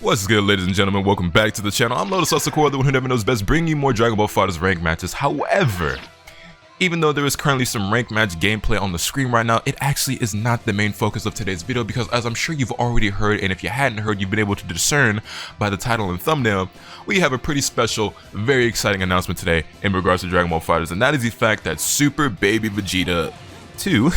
What's good, ladies and gentlemen? Welcome back to the channel. I'm LotusAsakura, the one who never knows best, bringing you more Dragon Ball FighterZ ranked matches. However, even though there is currently some ranked match gameplay on the screen right now, it actually is not the main focus of today's video because, as I'm sure you've already heard, and if you hadn't heard, you've been able to discern by the title and thumbnail, we have a pretty special, very exciting announcement today in regards to Dragon Ball FighterZ, and that is the fact that Super Baby Vegeta 2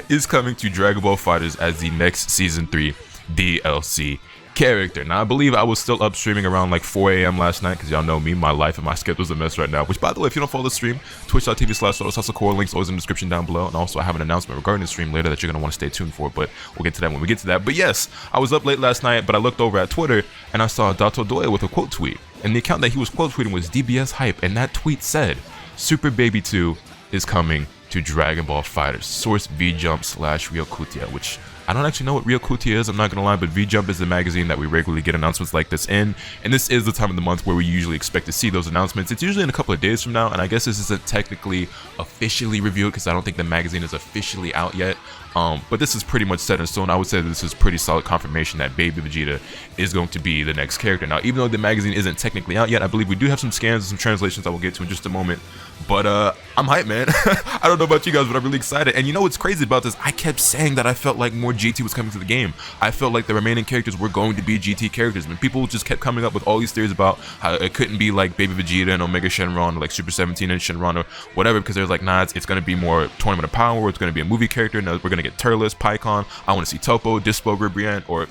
is coming to Dragon Ball FighterZ as the next Season 3 DLC character. Now, I believe I was still up streaming around like 4 a.m. last night because y'all know me, my life and my schedule's a mess right now. Which, by the way, if you don't follow the stream, twitch.tv/LotusAsakura, links always in the description down below. And also, I have an announcement regarding the stream later that you're going to want to stay tuned for, but we'll get to that when we get to that. But yes, I was up late last night, but I looked over at Twitter and I saw Dato Doya with a quote tweet. And the account that he was quote tweeting was DBS Hype, and that tweet said, Super Baby 2 is coming to Dragon Ball FighterZ. Source VJump/Ryokutia, which I don't actually know what Ryokutia is, I'm not gonna lie, but VJump is the magazine that we regularly get announcements like this in, and this is the time of the month where we usually expect to see those announcements. It's usually in a couple of days from now, and I guess this isn't technically officially revealed because I don't think the magazine is officially out yet. But this is pretty much set in stone. I would say that this is pretty solid confirmation that Baby Vegeta is going to be the next character. Now, even though the magazine isn't technically out yet, I believe we do have some scans and some translations I will get to in just a moment. But I'm hyped, man. I don't know about you guys, but I'm really excited. And you know what's crazy about this? I kept saying that I felt like more GT was coming to the game. I felt like the remaining characters were going to be GT characters. And people just kept coming up with all these theories about how it couldn't be like Baby Vegeta and Omega Shenron or like Super 17 and Shenron or whatever, because they're like, nah, it's going to be more Tournament of Power, or it's going to be a movie character. Now we're going to get Turles, Pycon. I want to see Topo, Dispo, Ribrianne, or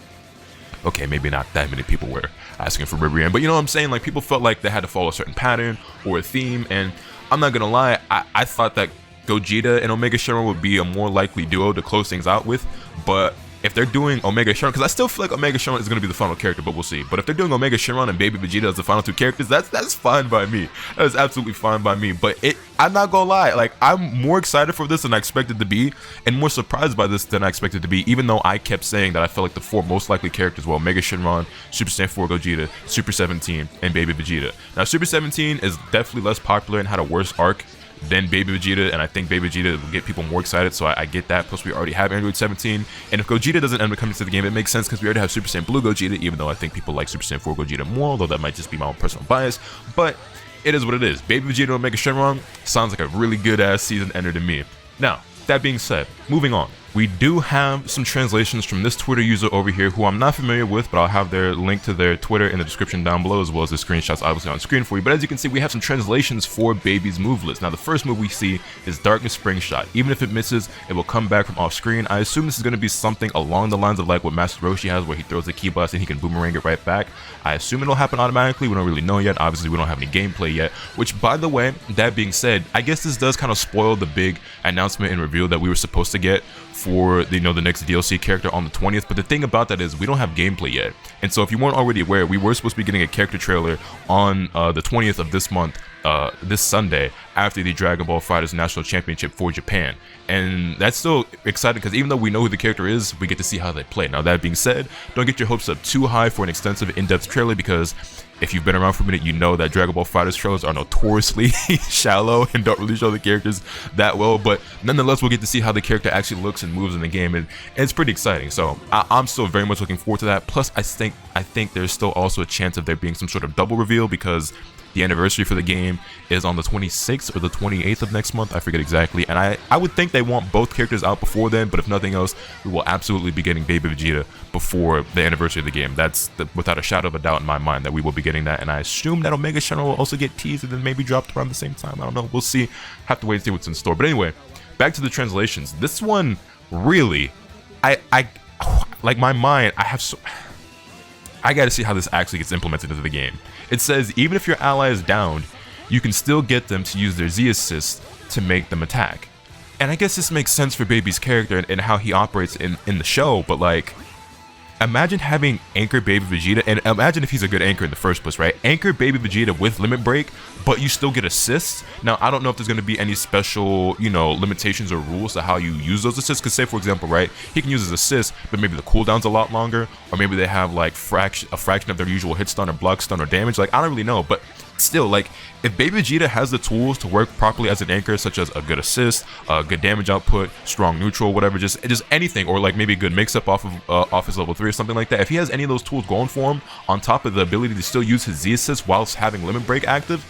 okay, maybe not that many people were asking for Ribrianne, but you know what I'm saying? Like, people felt like they had to follow a certain pattern or a theme, and I'm not gonna lie, I thought that Gogeta and Omega Shenron would be a more likely duo to close things out with, but if they're doing Omega Shenron, because I still feel like Omega Shenron is going to be the final character, but we'll see. But if they're doing Omega Shenron and Baby Vegeta as the final two characters, that's fine by me. That is absolutely fine by me. But I'm not gonna lie, like, I'm more excited for this than I expected to be, and more surprised by this than I expected to be, even though I kept saying that I felt like the four most likely characters were Omega Shenron, Super Saiyan 4 Gogeta, Super 17, and Baby Vegeta. Now, Super 17 is definitely less popular and had a worse arc than Baby Vegeta, and I think Baby Vegeta will get people more excited, so I get that. Plus, we already have Android 17, and if Gogeta doesn't end up coming to the game, it makes sense because we already have Super Saiyan Blue Gogeta, even though I think people like Super Saiyan 4 Gogeta more, although that might just be my own personal bias, but it is what it is. Baby Vegeta and Omega Shenron sounds like a really good-ass season ender to me. Now, that being said, moving on. We do have some translations from this Twitter user over here who I'm not familiar with, but I'll have their link to their Twitter in the description down below, as well as the screenshots obviously on screen for you. But as you can see, we have some translations for Baby's move list. Now, the first move we see is Darkness Spring Shot. Even if it misses, it will come back from off screen. I assume this is going to be something along the lines of like what Master Roshi has, where he throws the Ki Blast and he can boomerang it right back. I assume it'll happen automatically. We don't really know yet. Obviously, we don't have any gameplay yet, which, by the way, that being said, I guess this does kind of spoil the big announcement and reveal that we were supposed to get for the next DLC character on the 20th. But the thing about that is we don't have gameplay yet, and so if you weren't already aware, we were supposed to be getting a character trailer on the 20th of this month, this Sunday, after the Dragon Ball FighterZ National Championship for Japan. And that's still exciting because even though we know who the character is, we get to see how they play. Now, that being said, don't get your hopes up too high for an extensive in-depth trailer, because if you've been around for a minute, you know that Dragon Ball FighterZ trailers are notoriously shallow and don't really show the characters that well. But nonetheless, we'll get to see how the character actually looks and moves in the game, and it's pretty exciting. So I'm still very much looking forward to that. Plus, I think there's still also a chance of there being some sort of double reveal, because the anniversary for the game is on the 26th or the 28th of next month. I forget exactly. And I would think they want both characters out before then, but if nothing else, we will absolutely be getting Baby Vegeta before the anniversary of the game. That's without a shadow of a doubt in my mind that we will be getting that. And I assume that Omega Shenron will also get teased and then maybe dropped around the same time. I don't know. We'll see. Have to wait and see what's in store. But anyway, back to the translations. This one, really, I like, my mind, I gotta see how this actually gets implemented into the game. It says, even if your ally is downed, you can still get them to use their Z assist to make them attack. And I guess this makes sense for Baby's character and how he operates in the show, but like, imagine having Anchor Baby Vegeta, and imagine if he's a good anchor in the first place, right? Anchor Baby Vegeta with Limit Break, but you still get assists. Now, I don't know if there's going to be any special, limitations or rules to how you use those assists, because say, for example, right, he can use his assists, but maybe the cooldown's a lot longer, or maybe they have like a fraction of their usual hit stun or block stun or damage. Like, I don't really know, but still, like, if Baby Vegeta has the tools to work properly as an anchor, such as a good assist, good damage output, strong neutral, whatever, just anything, or like maybe a good mix-up off his level 3 or something like that, if he has any of those tools going for him, on top of the ability to still use his Z assist whilst having Limit Break active,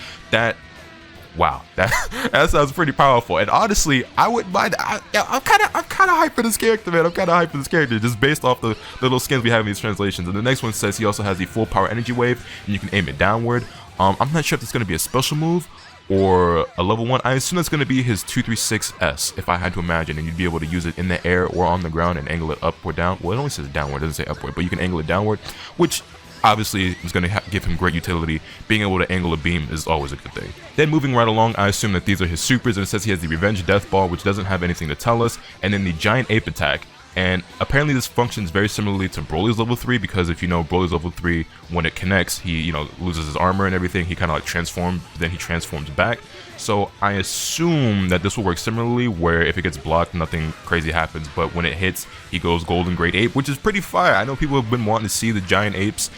wow, that sounds pretty powerful. And honestly, I wouldn't mind. I'm kind of hyped for this character, man. I'm kind of hyped for this character, just based off the little skins we have in these translations. And the next one says he also has the full power energy wave, and you can aim it downward. I'm not sure if it's going to be a special move or a level 1. I assume it's going to be his 236S, if I had to imagine, and you'd be able to use it in the air or on the ground and angle it up or down. Well, it only says downward, it doesn't say upward, but you can angle it downward, which obviously is going to give him great utility. Being able to angle a beam is always a good thing. Then moving right along, I assume that these are his supers, and it says he has the Revenge Death Ball, which doesn't have anything to tell us, and then the Giant Ape Attack. And apparently this functions very similarly to Broly's level 3, because if you know Broly's level 3, when it connects, he, you know, loses his armor and everything. He kind of like transforms, then he transforms back. So I assume that this will work similarly, where if it gets blocked, nothing crazy happens, but when it hits, he goes Golden Great Ape, which is pretty fire. I know people have been wanting to see the giant apes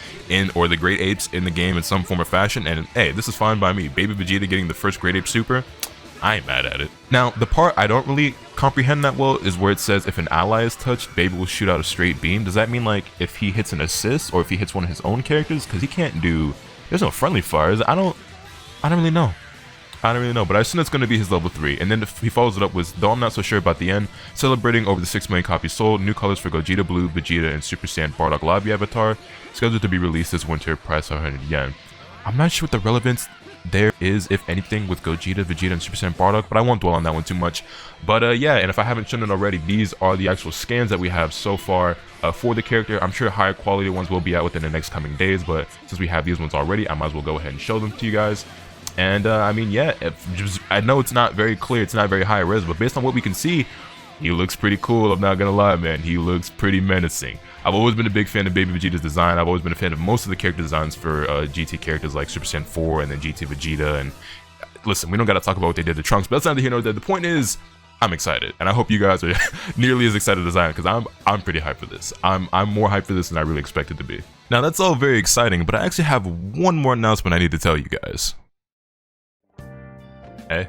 or the great apes in the game in some form or fashion, and hey, this is fine by me. Baby Vegeta getting the first Great Ape Super, I ain't mad at it. Now, the part I don't really comprehend that well is where it says if an ally is touched, Baby will shoot out a straight beam. Does that mean like if he hits an assist or if he hits one of his own characters? Because he can't do, there's no friendly fires. I don't really know. But I assume it's going to be his level 3. And then he follows it up with, though I'm not so sure about the end, celebrating over the 6 million copies sold, new colors for Gogeta Blue, Vegeta, and Super Saiyan Bardock Lobby avatar, scheduled to be released this winter, price 100 yen. I'm not sure what the relevance there is, if anything, with Gogeta, Vegeta, and Super Saiyan Bardock, but I won't dwell on that one too much. But yeah, and if I haven't shown it already, these are the actual scans that we have so far for the character. I'm sure higher quality ones will be out within the next coming days, but since we have these ones already, I might as well go ahead and show them to you guys. And I mean, yeah, I know it's not very clear, it's not very high res, but based on what we can see, he looks pretty cool. I'm not gonna lie, man. He looks pretty menacing. I've always been a big fan of Baby Vegeta's design. I've always been a fan of most of the character designs for GT characters like Super Saiyan 4 and then GT Vegeta. And listen, we don't gotta talk about what they did to Trunks, but that's neither here nor there. The point is, I'm excited, and I hope you guys are nearly as excited as I am, because I'm pretty hyped for this. I'm more hyped for this than I really expected to be. Now that's all very exciting, but I actually have one more announcement I need to tell you guys. Hey,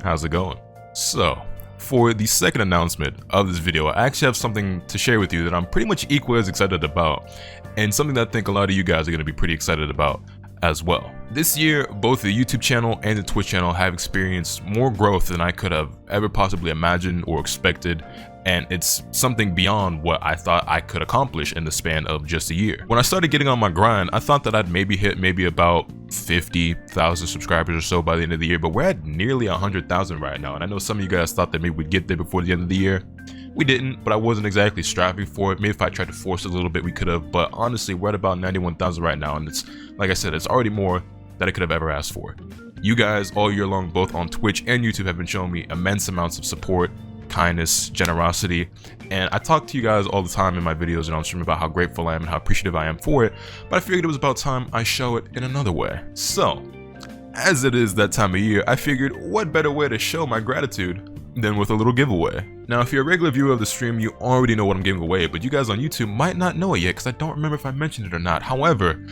how's it going? So, for the second announcement of this video, I actually have something to share with you that I'm pretty much equally as excited about, and something that I think a lot of you guys are going to be pretty excited about as well. This year, both the YouTube channel and the Twitch channel have experienced more growth than I could have ever possibly imagined or expected, and it's something beyond what I thought I could accomplish in the span of just a year. When I started getting on my grind, I thought that I'd maybe hit about 50,000 subscribers or so by the end of the year, but we're at nearly 100,000 right now, and I know some of you guys thought that maybe we'd get there before the end of the year. We didn't, but I wasn't exactly striving for it. Maybe if I tried to force it a little bit, we could have, but honestly, we're at about 91,000 right now, and it's, like I said, it's already more than I could have ever asked for. You guys all year long, both on Twitch and YouTube, have been showing me immense amounts of support, kindness, generosity, and I talk to you guys all the time in my videos and on stream about how grateful I am and how appreciative I am for it, but I figured it was about time I show it in another way. So, as it is that time of year, I figured what better way to show my gratitude than with a little giveaway. Now, if you're a regular viewer of the stream, you already know what I'm giving away, but you guys on YouTube might not know it yet because I don't remember if I mentioned it or not. However,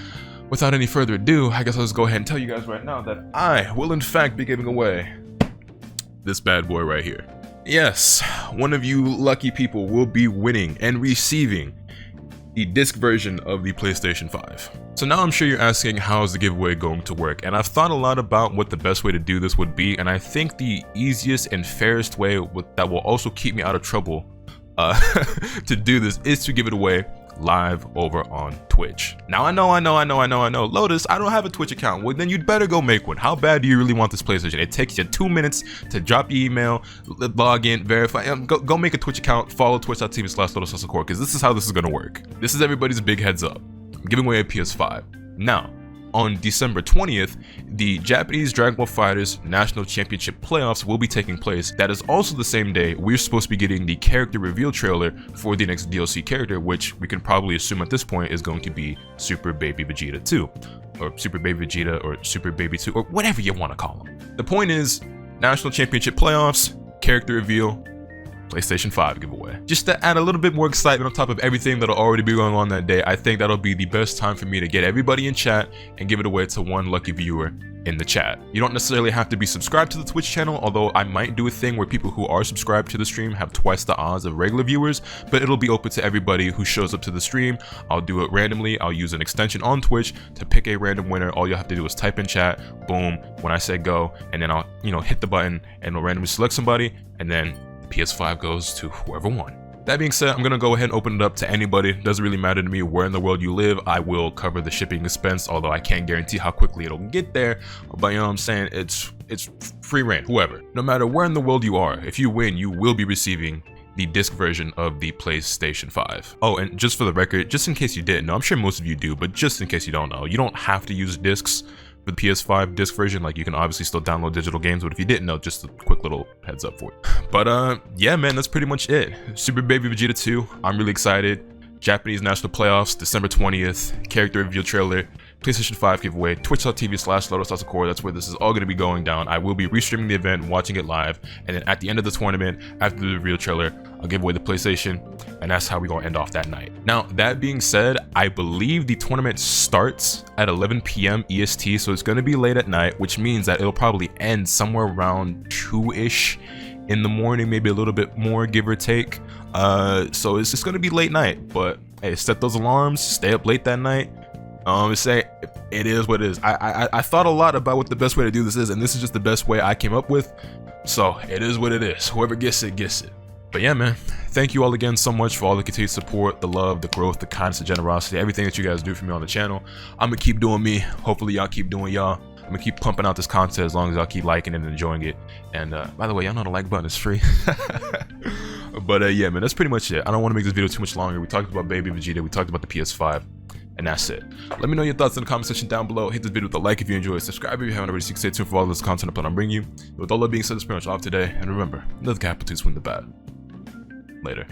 without any further ado, I guess I'll just go ahead and tell you guys right now that I will in fact be giving away this bad boy right here. Yes, one of you lucky people will be winning and receiving the disc version of the PlayStation 5. So now I'm sure you're asking, how is the giveaway going to work? And I've thought a lot about what the best way to do this would be, and I think the easiest and fairest way that will also keep me out of trouble to do this is to give it away live over on Twitch. Now I know, Lotus, I don't have a Twitch account. Well, then you'd better go make one. How bad do you really want this PlayStation? It takes you 2 minutes to drop your email, log in, verify. Go make a Twitch account, follow twitch.tv/LotusAsakura, because this is how this is gonna work. This is everybody's big heads up. I'm giving away a PS5. Now, on December 20th, the Japanese Dragon Ball FighterZ National Championship Playoffs will be taking place. That is also the same day we're supposed to be getting the character reveal trailer for the next DLC character, which we can probably assume at this point is going to be Super Baby Vegeta 2, or Super Baby Vegeta, or Super Baby 2, or whatever you want to call him. The point is, National Championship Playoffs, character reveal, PlayStation 5 giveaway. Just to add a little bit more excitement on top of everything that'll already be going on that day, I think that'll be the best time for me to get everybody in chat and give it away to one lucky viewer in the chat. You don't necessarily have to be subscribed to the Twitch channel, although I might do a thing where people who are subscribed to the stream have twice the odds of regular viewers, but it'll be open to everybody who shows up to the stream. I'll do it randomly. I'll use an extension on Twitch to pick a random winner. All you'll have to do is type in chat, boom, when I say go, and then I'll, hit the button and it'll randomly select somebody, and then the PS5 goes to whoever won. That being said, I'm gonna go ahead and open it up to anybody. Doesn't really matter to me where in the world you live. I will cover the shipping expense, although I can't guarantee how quickly it'll get there. But you know what I'm saying? It's free reign, whoever. No matter where in the world you are, if you win, you will be receiving the disc version of the PlayStation 5. Oh, and just for the record, just in case you didn't know, I'm sure most of you do, but just in case you don't know, you don't have to use discs for the PS5 disc version. Like, you can obviously still download digital games, but if you didn't know, just a quick little heads up for you. But yeah, man, that's pretty much it. Super Baby Vegeta 2, I'm really excited. Japanese National Playoffs, December 20th, character reveal trailer, PlayStation 5 giveaway, twitch.tv/LotusAsakura. That's where this is all going to be going down. I will be restreaming the event, watching it live, and then at the end of the tournament, after the reveal trailer, I'll give away the PlayStation, and that's how we're going to end off that night. Now, that being said, I believe the tournament starts at 11 p.m. EST, so it's going to be late at night, which means that it'll probably end somewhere around 2-ish in the morning, maybe a little bit more, give or take. So it's just going to be late night, but hey, set those alarms, stay up late that night. Say it is what it is. I thought a lot about what the best way to do this is, and this is just the best way I came up with. So it is what it is. Whoever gets it, gets it. But yeah, man, thank you all again so much for all the continued support, the love, the growth, the kindness, the generosity, everything that you guys do for me on the channel. I'm gonna keep doing me. Hopefully y'all keep doing y'all. I'm gonna keep pumping out this content as long as y'all keep liking it and enjoying it. And by the way, y'all know the like button is free. But yeah, man, that's pretty much it. I don't want to make this video too much longer. We talked about Baby Vegeta, we talked about the PS5, and that's it. Let me know your thoughts in the comment section down below. Hit this video with a like if you enjoyed. Subscribe if you haven't already, so you can stay tuned for all this content I'm bringing you. With all that being said, that's pretty much all for today. And remember, let the capital twos win the bad. Later.